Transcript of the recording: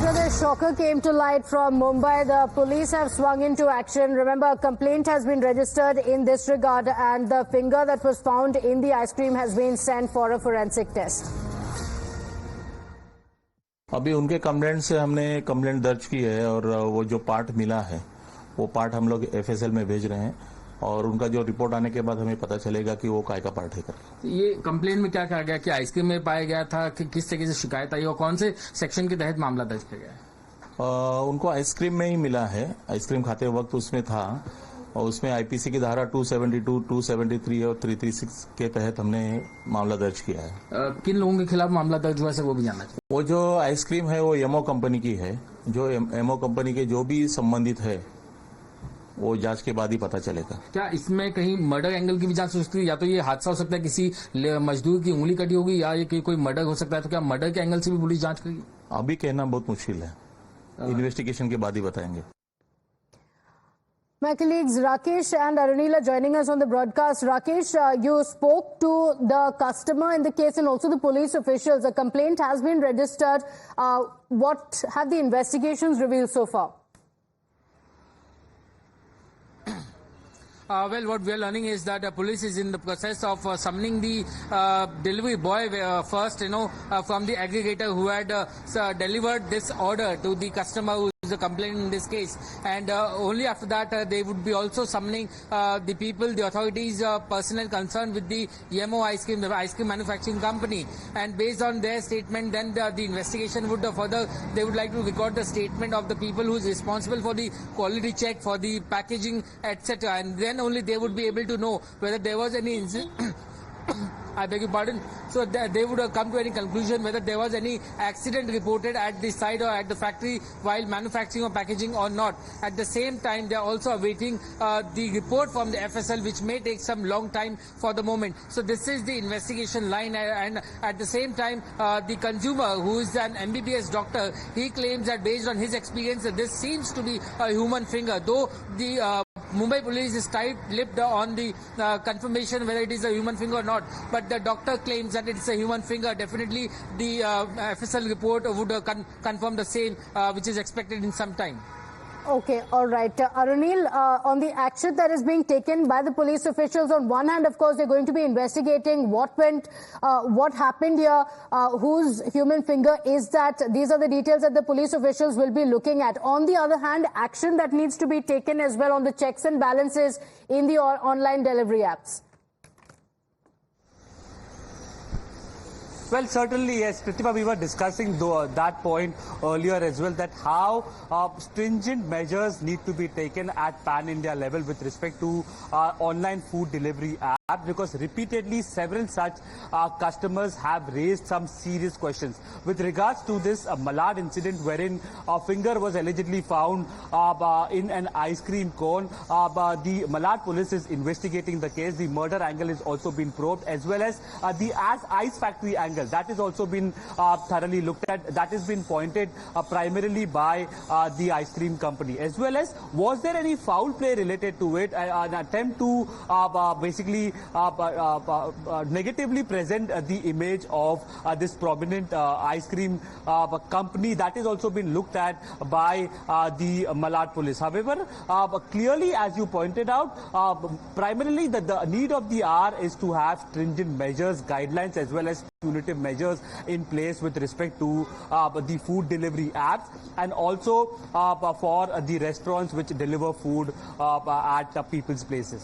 Another shocker came to light from Mumbai. The police have swung into action. Remember, a complaint has been registered in this regard and the finger that was found in the ice cream has been sent for a forensic test. अभी उनके complaint से हमने complaint दर्ज की है और वो जो पार्ट मिला है वो पार्ट हम लोग एफएसएल में भेज रहे हैं और उनका जो रिपोर्ट आने के बाद हमें पता चलेगा कि वो काय का पार्ट है करके। ये कंप्लेन में क्या कहा गया कि आइसक्रीम में पाया गया था कि किस तरीके से शिकायत आई और कौन से सेक्शन के तहत मामला दर्ज किया गया है? उनको आइसक्रीम में ही मिला है। आइसक्रीम खाते वक्त उसमें था और उसमें आईपीसी की धारा 272, 273 और 336 के तहत हमने मामला दर्ज किया है। किन लोगों के खिलाफ मामला दर्ज हुआ है वो भी जानना चाहिए। वो जो आइसक्रीम है वो एमओ कंपनी की है। जो एमओ कंपनी के जो भी संबंधित है वो जांच के बाद ही पता चलेगा। क्या इसमें कहीं मर्डर एंगल की भी जांच हो सकती है? या तो ये हादसा हो सकता है किसी मजदूर की उंगली कटी होगी या ये कोई मर्डर हो सकता है, तो क्या मर्डर के एंगल से भी पुलिस जांच करेगी? अभी कहना बहुत मुश्किल है, इन्वेस्टिगेशन के बाद ही बताएंगे। My colleagues Rakesh and Arunil are joining us on the broadcast. Rakesh, you spoke to the customer in the case and also the police officials. A complaint has been registered. What have the investigations revealed so far? Well, what we are learning is that police is in the process of summoning the delivery boy first, from the aggregator who had delivered this order to the customer who is the complainant in this case. And only after that, they would be also summoning the people, the authorities, personnel concerned with the EMO ice cream, the ice cream manufacturing company. And based on their statement, then the investigation would further, they would like to record the statement of the people who is responsible for the quality check, for the packaging, etc. And then only they would be able to know whether there was any incident. I beg your pardon. So they would have come to any conclusion whether there was any accident reported at the site or at the factory while manufacturing or packaging or not. At the same time, they are also awaiting the report from the FSL, which may take some long time for the moment. So this is the investigation line, and at the same time, the consumer, who is an MBBS doctor, he claims that based on his experience, that this seems to be a human finger, though the Mumbai police is tight-lipped on the confirmation whether it is a human finger or not. But the doctor claims that it's a human finger. Definitely, the FSL report would confirm the same, which is expected in some time. Okay, all right. Arunil, on the action that is being taken by the police officials, on one hand, of course, they're going to be investigating what went, what happened here, whose human finger is that. These are the details that the police officials will be looking at. On the other hand, action that needs to be taken as well on the checks and balances in the online delivery apps. Well, certainly, yes, Pratibha, we were discussing that point earlier as well, that how stringent measures need to be taken at pan-India level with respect to online food delivery apps, because repeatedly several such customers have raised some serious questions with regards to this Malad incident, wherein a finger was allegedly found in an ice cream cone. The Malad police is investigating the case. The murder angle is also being probed, as well as the ice factory angle. That has also been thoroughly looked at. That has been pointed primarily by the ice cream company, as well as was there any foul play related to it, an attempt to basically negatively present the image of this prominent ice cream company. That has also been looked at by the Malad police. However, clearly, as you pointed out, primarily the need of the hour is to have stringent measures, guidelines, as well as punitive measures in place with respect to the food delivery apps, and also for the restaurants which deliver food at people's places.